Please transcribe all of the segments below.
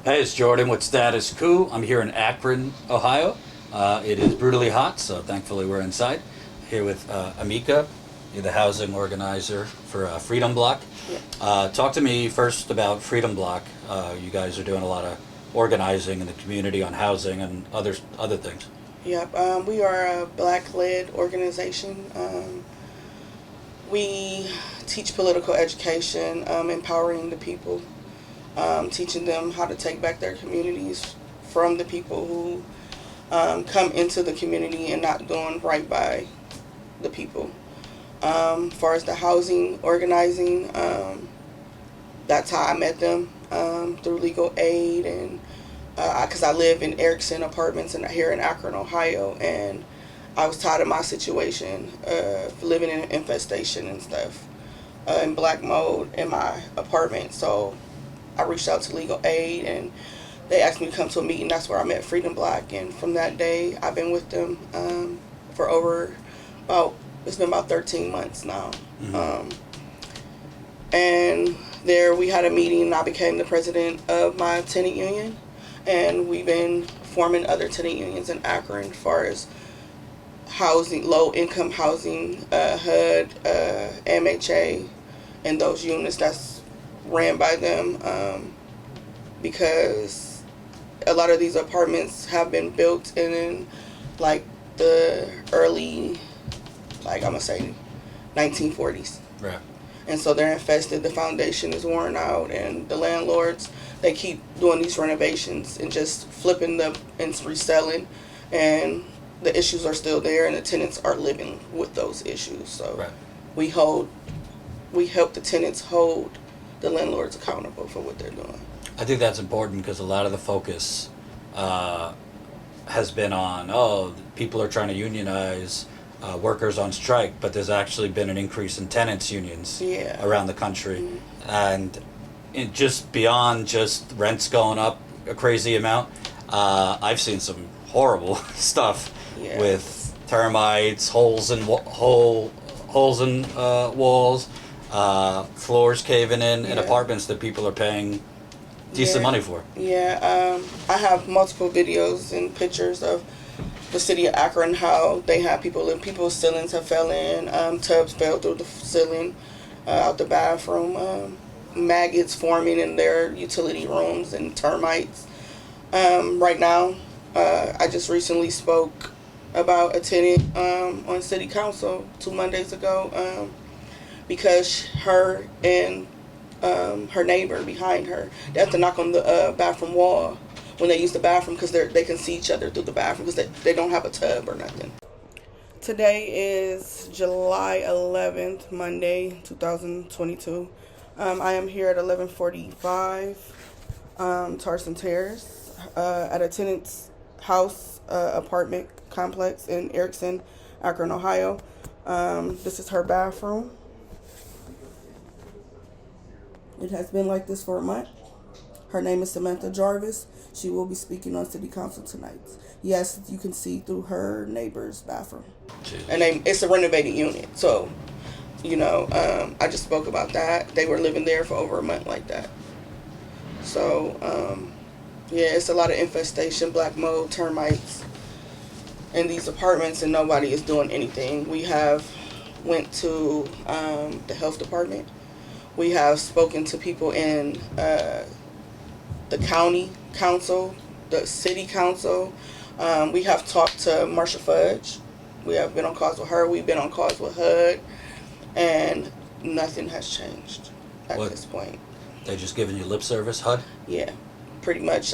Hey, it's Jordan with Status Coup. I'm here in Akron, Ohio. It is brutally hot, so thankfully we're inside. Here with Amika, you're the housing organizer for Freedom Block. Yeah. Talk to me first about Freedom Block. You guys are doing a lot of organizing in the community on housing and other things. Yep. We are a Black-led organization. We teach political education, empowering the people, teaching them how to take back their communities from the people who come into the community and not doing right by the people. As far as the housing organizing, that's how I met them, through legal aid, and because I live in Erickson Apartments here in Akron, Ohio, and I was tired of my situation, living in an infestation and stuff, in black mold in my apartment. So I reached out to legal aid, and they asked me to come to a meeting. That's where I met Freedom Block, and from that day, I've been with them for it's been about 13 months now. Mm-hmm. And there we had a meeting, and I became the president of my tenant union, and we've been forming other tenant unions in Akron as far as housing, low-income housing, HUD, MHA, and those units that's ran by them, because a lot of these apartments have been built in like the early, I'm gonna say 1940s. Right. And so they're infested, the foundation is worn out, and the landlords, they keep doing these renovations and just flipping them and reselling, and the issues are still there, and the tenants are living with those issues. So Right. we help the tenants hold the landlords accountable for what they're doing. I think that's important because a lot of the focus has been on, people are trying to unionize, workers on strike, but there's actually been an increase in tenants unions around the country. Mm-hmm. And just beyond just rents going up a crazy amount, I've seen some horrible stuff with termites, holes in walls, floors caving in apartments that people are paying decent money for. Yeah, I have multiple videos and pictures of the city of Akron, how they have people's ceilings have fell in, tubs fell through the ceiling, out the bathroom, maggots forming in their utility rooms, and termites. Right now, I just recently spoke about a tenant on city council 2 Mondays ago, because her and her neighbor behind her, they have to knock on the bathroom wall when they use the bathroom, because they can see each other through the bathroom because they don't have a tub or nothing. Today is July 11th, Monday, 2022. I am here at 1145 Tarson Terrace at a tenant's house apartment complex in Erickson, Akron, Ohio. This is her bathroom. It has been like this for a month. Her name is Samantha Jarvis. She will be speaking on City Council tonight. Yes, you can see through her neighbor's bathroom. Jeez. And it's a renovated unit. So, I just spoke about that. They were living there for over a month like that. So, it's a lot of infestation, black mold, termites in these apartments, and nobody is doing anything. We have went to the health department. We have spoken to people in the county council, the city council. We have talked to Marsha Fudge. We have been on calls with her. We've been on calls with HUD, and nothing has changed at this point. They just giving you lip service, HUD? Yeah, pretty much.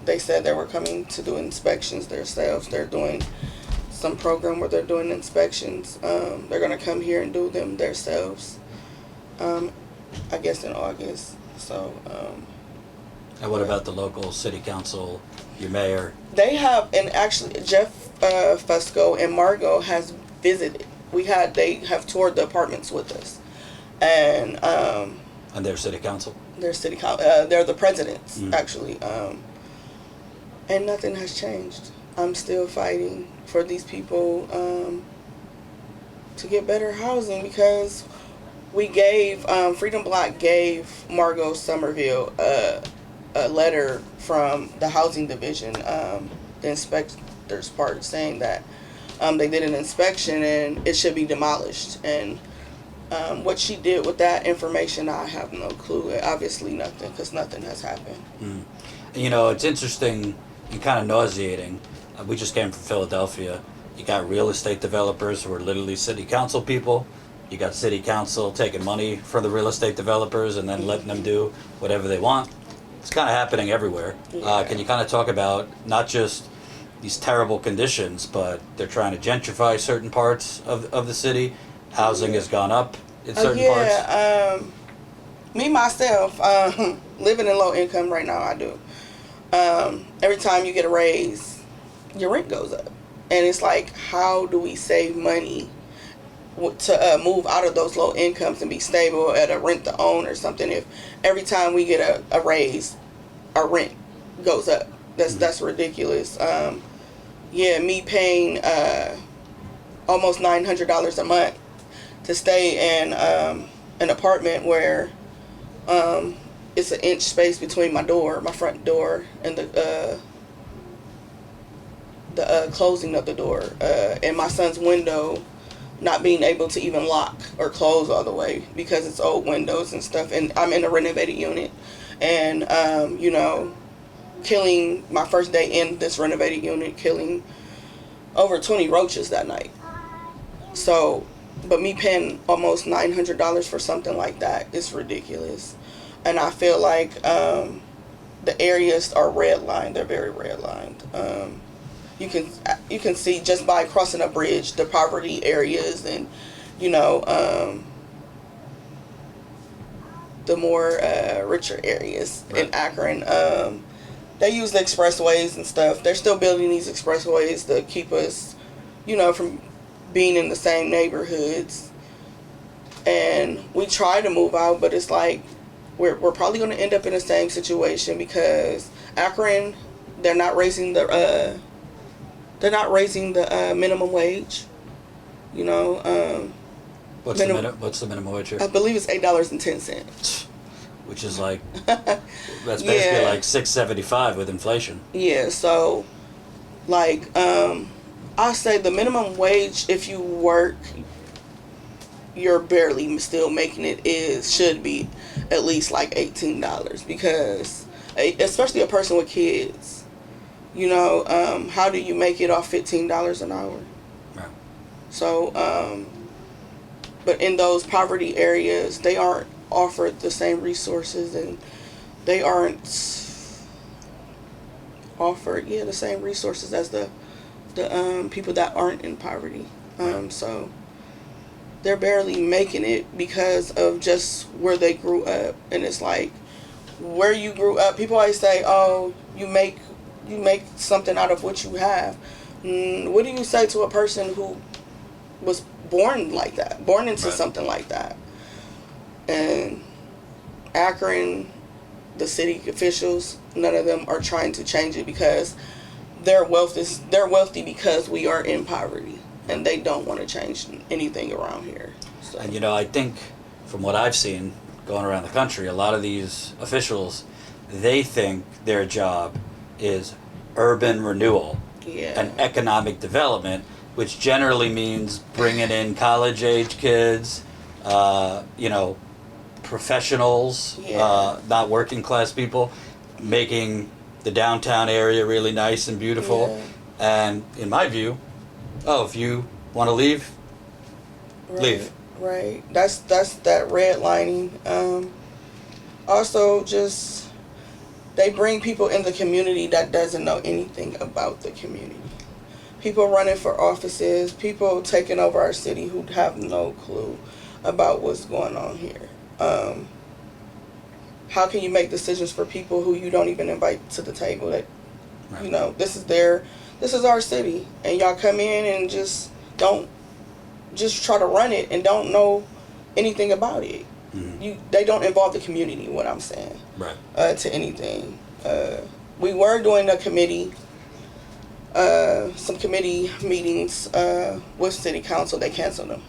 They said they were coming to do inspections themselves. They're doing some program where they're doing inspections. They're going to come here and do them themselves, I guess in August. So. And what about the local city council, your mayor? They have, and actually Jeff Fusco and Margot has visited. They have toured the apartments with us, and their city council. They're the presidents actually, and nothing has changed. I'm still fighting for these people to get better housing, because we gave Freedom Block gave Margot Somerville a letter from the housing division, the inspector's part, saying that they did an inspection and it should be demolished. And what she did with that information, I have no clue. Obviously nothing, because nothing has happened. You know, it's interesting and kind of nauseating. We just came from Philadelphia. You got real estate developers who are literally city council people. You got city council taking money from the real estate developers and then letting them do whatever they want. It's kind of happening everywhere. Yeah. Can you kind of talk about not just these terrible conditions, but they're trying to gentrify certain parts of the city? Housing has gone up in certain parts. Me myself, living in low income right now, I do. Every time you get a raise, your rent goes up. And it's like, how do we save money to move out of those low incomes and be stable at a rent to own or something, if every time we get a raise, our rent goes up? That's ridiculous. Me paying almost $900 a month to stay in an apartment where it's an inch space between my front door, and the closing of the door, and my son's window not being able to even lock or close all the way because it's old windows and stuff. And I'm in a renovated unit, and killing my first day in this renovated unit, killing over 20 roaches that night. So, but me paying almost $900 for something like that is ridiculous. And I feel like the areas are redlined. They're very redlined. You can see just by crossing a bridge the poverty areas, and the more richer areas in Akron. They use the expressways and stuff. They're still building these expressways to keep us, from being in the same neighborhoods. And we try to move out, but it's like we're probably going to end up in the same situation, because Akron, they're not raising the minimum wage. What's the minimum wage here? I believe it's $8.10. Which is like, that's basically like $6.75 with inflation. Yeah, so like I say the minimum wage, if you work, you're barely still making it, should be at least like $18, because especially a person with kids, how do you make it off $15 an hour? Right. So but in those poverty areas, they aren't offered the same resources, and they aren't offered the same resources as the people that aren't in poverty. So they're barely making it because of just where they grew up. And it's like, where you grew up, people always say, oh, you make something out of what you have. What do you say to a person who was born like that, born into something like that? And Akron, the city officials, none of them are trying to change it, because they're wealthy because we are in poverty, and they don't want to change anything around here. So. And I think from what I've seen going around the country, a lot of these officials, they think their job is urban renewal and economic development, which generally means bringing in college-age kids, professionals, not working class people, making the downtown area really nice and beautiful. And in my view, if you want to leave, leave. Right. That's that redlining. Also, just they bring people in the community that doesn't know anything about the community. People running for offices, people taking over our city who have no clue about what's going on here. How can you make decisions for people who you don't even invite to the table? That this is our city, and y'all come in and just try to run it and don't know anything about it. Mm-hmm. They don't involve the community. What I'm saying, to anything. We were doing a committee. Some committee meetings with city council. They canceled them.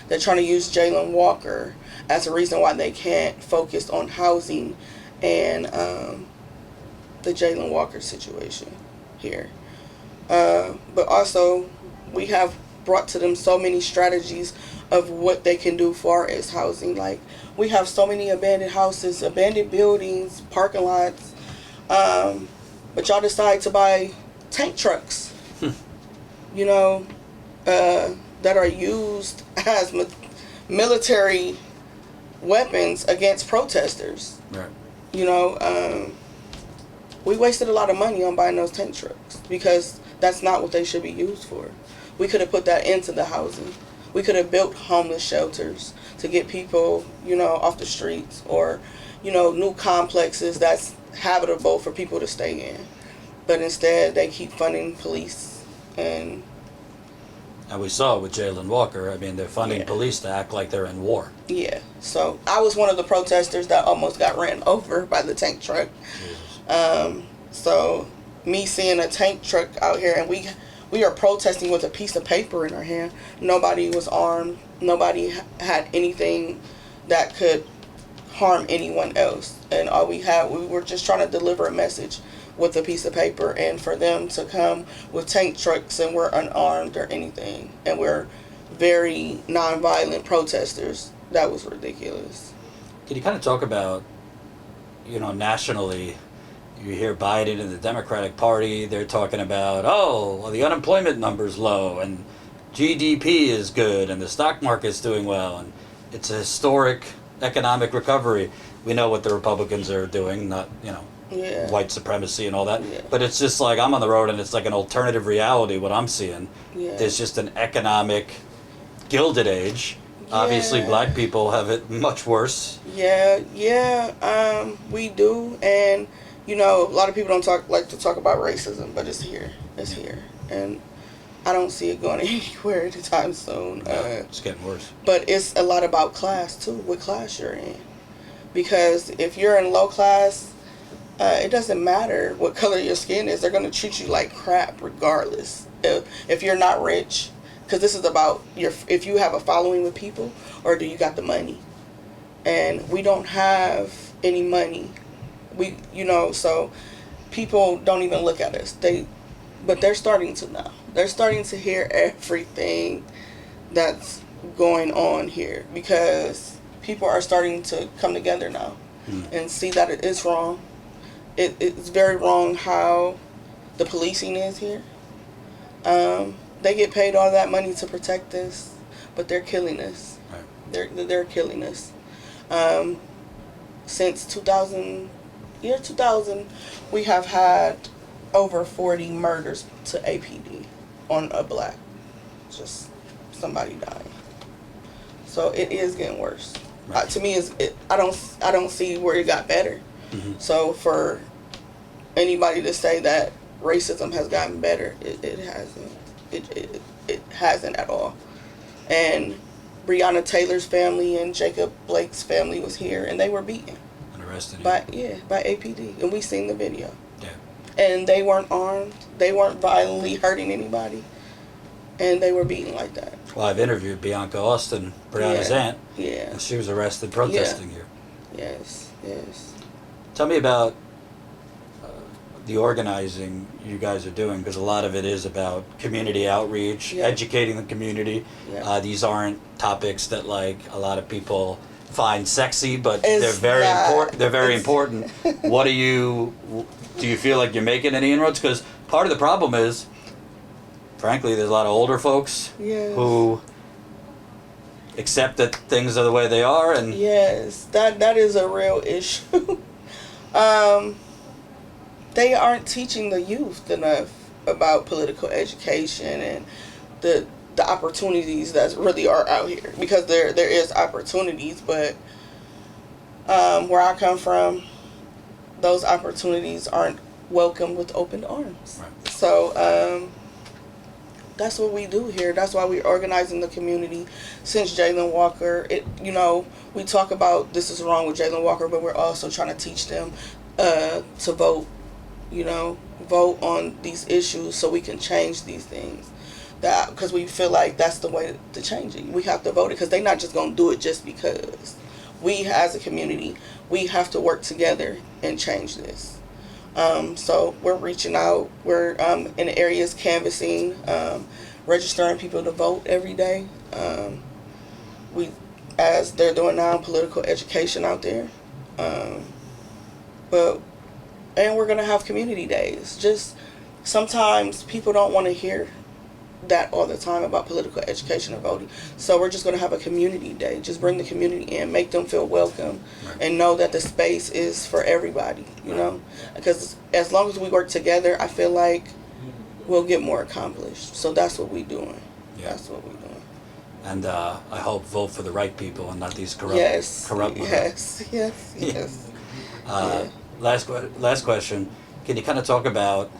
They're trying to use Jalen Walker as a reason why they can't focus on housing and the Jalen Walker situation here. But also, we have brought to them so many strategies of what they can do for as housing. Like, we have so many abandoned houses, abandoned buildings, parking lots, but y'all decide to buy tank trucks, you know, that are used as military weapons against protesters. Right. You know, we wasted a lot of money on buying those tank trucks because that's not what they should be used for. We could have put that into the housing. We could have built homeless shelters to get people, you know, off the streets, or, you know, new complexes that's habitable for people to stay in. But instead, they keep funding police. And we saw it with Jalen Walker. I mean, they're funding police to act like they're in war. Yeah. So I was one of the protesters that almost got ran over by the tank truck. So me seeing a tank truck out here, and we are protesting with a piece of paper in our hand. Nobody was armed. Nobody had anything that could harm anyone else. And all we were just trying to deliver a message with a piece of paper, and for them to come with tank trucks and we're unarmed or anything, and we're very nonviolent protesters, that was ridiculous. Can you kind of talk about, you know, nationally, you hear Biden and the Democratic Party, they're talking about, oh, well, the unemployment number's low and GDP is good and the stock market's doing well and it's a historic economic recovery. We know what the Republicans are doing, not, you know, white supremacy and all that. Yeah. But it's just like, I'm on the road and it's like an alternative reality, what I'm seeing. Yeah. There's just an economic Gilded Age. Yeah. Obviously, black people have it much worse. We do. And, you know, a lot of people don't like to talk about racism, but it's here. It's here. And I don't see it going anywhere anytime soon. It's getting worse. But it's a lot about class, too, what class you're in. Because if you're in low class, it doesn't matter what color your skin is. They're going to treat you like crap regardless. If you're not rich, because this is about if you have a following with people, or do you got the money. And we don't have any money. So people don't even look at us. But they're starting to now. They're starting to hear everything that's going on here, because people are starting to come together now and see that it is wrong. It's very wrong how the policing is here. They get paid all that money to protect us, but they're killing us. Right. They're killing us. Since 2000, we have had over 40 murders to APD on a black. Just somebody dying. So it is getting worse. Right. To me, I don't see where it got better. Mm-hmm. So for anybody to say that racism has gotten better, it hasn't. It hasn't at all. And Breonna Taylor's family and Jacob Blake's family was here, and they were beaten and arrested by APD, and we seen the video. Yeah. And they weren't armed. They weren't violently hurting anybody, and they were beaten like that. Well, I've interviewed Bianca Austin, Breonna's aunt. Yeah. And she was arrested protesting here. Yes. Tell me about the organizing you guys are doing, because a lot of it is about community outreach, educating the community. Yeah. These aren't topics that like a lot of people find sexy, but they're very important. They're very important. What do you feel like you're making any inroads? Because part of the problem is, frankly, there's a lot of older folks who accept that things are the way they are, and that is a real issue. They aren't teaching the youth enough about political education and the opportunities that really are out here, because there is opportunities, but where I come from, those opportunities aren't welcomed with open arms. Right. So that's what we do here. That's why we're organizing the community since Jalen Walker. We talk about this is wrong with Jalen Walker, but we're also trying to teach them to vote. Vote on these issues so we can change these things. Because we feel like that's the way to change it. We have to vote it, because they're not just going to do it just because. We, as a community, we have to work together and change this. So we're reaching out. We're in areas canvassing, registering people to vote every day. We, as they're doing now, political education out there. And we're gonna have community days. Just sometimes people don't want to hear that all the time about political education and voting. So we're just going to have a community day. Just bring the community in, make them feel welcome, and know that the space is for everybody, you know? Because as long as we work together, I feel like we'll get more accomplished. So that's what we're doing. Yeah. That's what we're doing. And I hope vote for the right people and not these corrupt corrupt ones. Yes. Last question. Can you kind of talk about,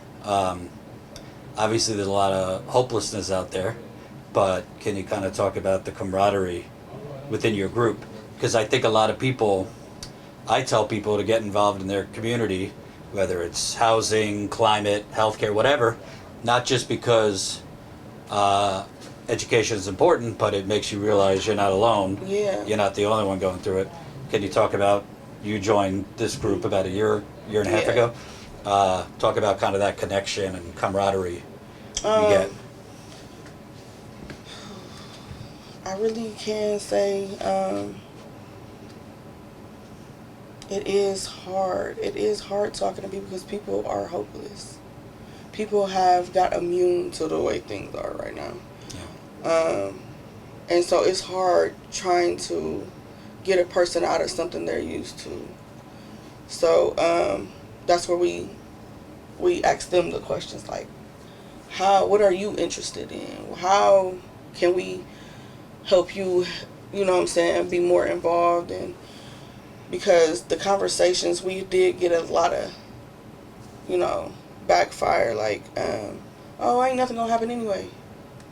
obviously there's a lot of hopelessness out there, but can you kind of talk about the camaraderie within your group? Because I think a lot of people, I tell people to get involved in their community, whether it's housing, climate, healthcare, whatever, not just because education is important, but it makes you realize you're not alone. Yeah. You're not the only one going through it. Can you talk about, you joined this group about a year and a half ago? Talk about kind of that connection and camaraderie you get. I really can say it is hard. It is hard talking to people because people are hopeless. People have got immune to the way things are right now. Yeah. And so it's hard trying to get a person out of something they're used to. So that's where we ask them the questions like, what are you interested in? How can we help you, you know what I'm saying, be more involved? And because the conversations, we did get a lot of, you know, backfire, like, oh, ain't nothing gonna happen anyway.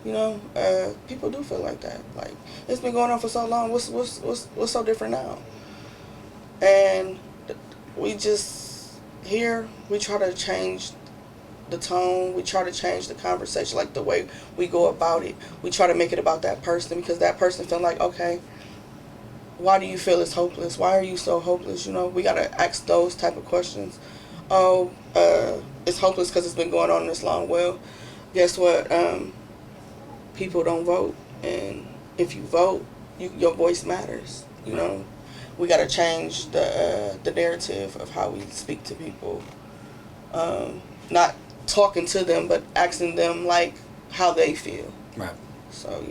You know, people do feel like that. Like, it's been going on for so long, what's so different now? And we just, here, we try to change the tone, we try to change the conversation, like the way we go about it. We try to make it about that person, because that person feel like, okay, why do you feel it's hopeless? Why are you so hopeless? You know, we gotta ask those type of questions. Oh, it's hopeless because it's been going on this long. Well, guess what? People don't vote, and if you vote, your voice matters. You know, we gotta change the narrative of how we speak to people. Not talking to them, but asking them like how they feel. Right. So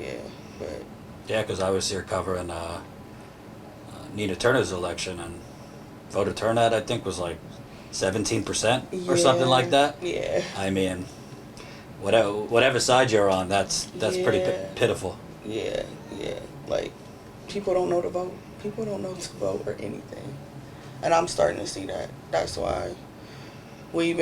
but yeah, because I was here covering Nina Turner's election, and voter turnout I think was like 17% or something like that. Yeah. I mean, whatever side you're on, that's pretty pitiful. Yeah. Like, people don't know to vote. People don't know to vote or anything, and I'm starting to see that. That's why we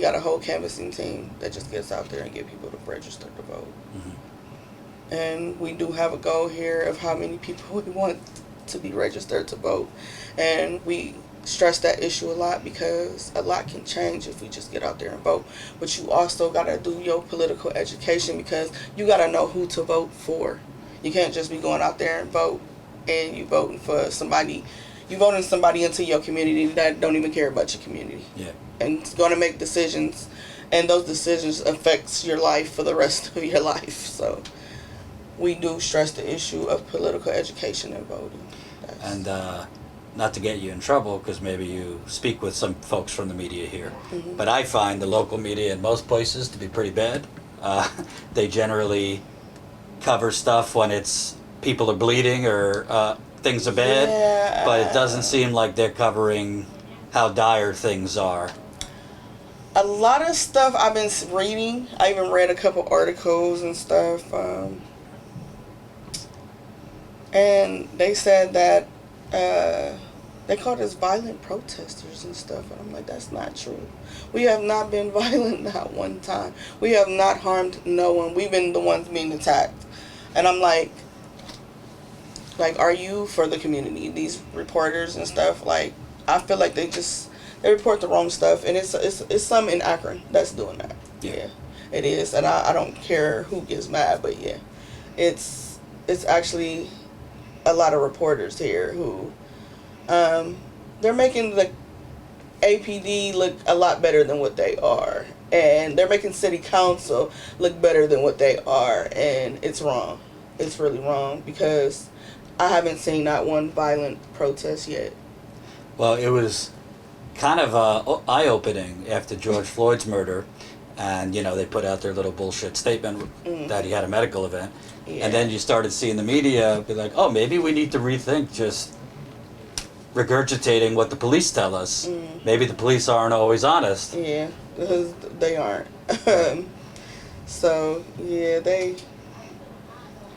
got a whole canvassing team that just gets out there and get people to register to vote. Mm-hmm. And we do have a goal here of how many people we want to be registered to vote. And we stress that issue a lot because a lot can change if we just get out there and vote. But you also got to do your political education, because you got to know who to vote for. You can't just be going out there and vote and you voting for somebody. You voting somebody into your community that don't even care about your community. Yeah. And it's going to make decisions, and those decisions affects your life for the rest of your life. So we do stress the issue of political education and voting. And not to get you in trouble, because maybe you speak with some folks from the media here, mm-hmm. but I find the local media in most places to be pretty bad. They generally cover stuff when it's people are bleeding or things are bad, but it doesn't seem like they're covering how dire things are. A lot of stuff I've been reading, I even read a couple articles and stuff, and they said that they called us violent protesters and stuff, and I'm like, that's not true. We have not been violent, not one time. We have not harmed no one. We've been the ones being attacked. And I'm like, are you for the community? These reporters and stuff, like, I feel like they report the wrong stuff, and it's some in Akron that's doing that. Yeah, it is, and I don't care who gets mad, but yeah, it's actually a lot of reporters here who they're making the APD look a lot better than what they are, and they're making city council look better than what they are, and it's wrong. It's really wrong, because I haven't seen not one violent protest yet. Well, it was kind of eye-opening after George Floyd's murder, and they put out their little bullshit statement that he had a medical event, and then you started seeing the media be like, oh, maybe we need to rethink just regurgitating what the police tell us. Maybe the police aren't always honest. Yeah, because they aren't. So yeah,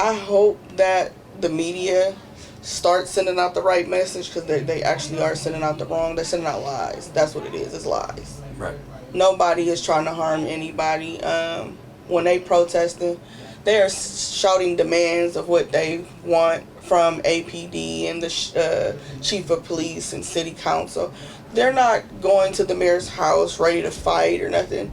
I hope that the media start sending out the right message, because they actually are sending out the wrong. They're sending out lies. That's what it is. It's lies. Right. Nobody is trying to harm anybody. When they protesting, they are shouting demands of what they want from APD and the chief of police and city council. They're not going to the mayor's house ready to fight or nothing.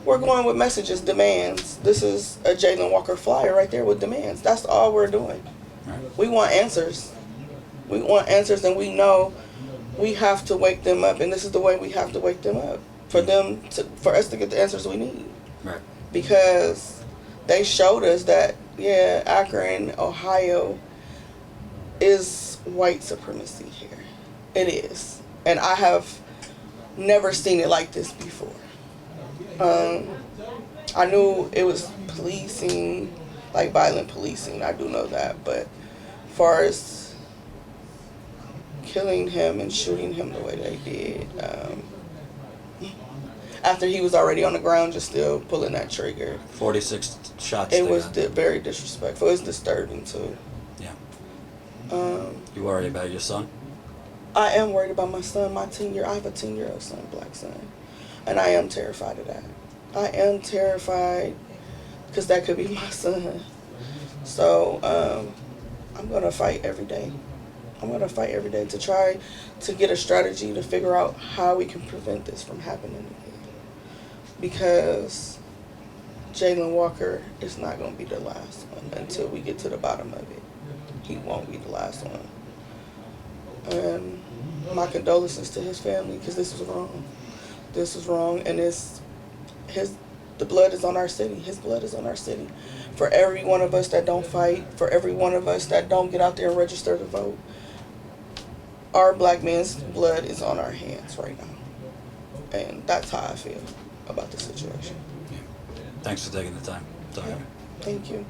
We're going with messages, demands. This is a Jalen Walker flyer right there with demands. That's all we're doing. Right. We want answers. We want answers, and we know we have to wake them up, and this is the way we have to wake them up for us to get the answers we need. Right. Because they showed us that, yeah, Akron, Ohio is white supremacy here. It is. And I have never seen it like this before. I knew it was policing, like violent policing. I do know that. But as far as killing him and shooting him the way they did, after he was already on the ground, just still pulling that trigger. 46 shots. It was very disrespectful. It was disturbing too. Yeah. You worried about your son? I am worried about my son. I have a 10-year-old son, black son, and I am terrified of that. I am terrified because that could be my son. So I'm gonna fight every day. I'm gonna fight every day to try to get a strategy to figure out how we can prevent this from happening again. Because Jalen Walker is not going to be the last one until we get to the bottom of it. He won't be the last one. And my condolences to his family, because this was wrong. This was wrong, and the blood is on our city. His blood is on our city. For every one of us that don't fight, for every one of us that don't get out there and register to vote, our black man's blood is on our hands right now. And that's how I feel about the situation. Yeah. Thanks for taking the time. Yeah. Thank you.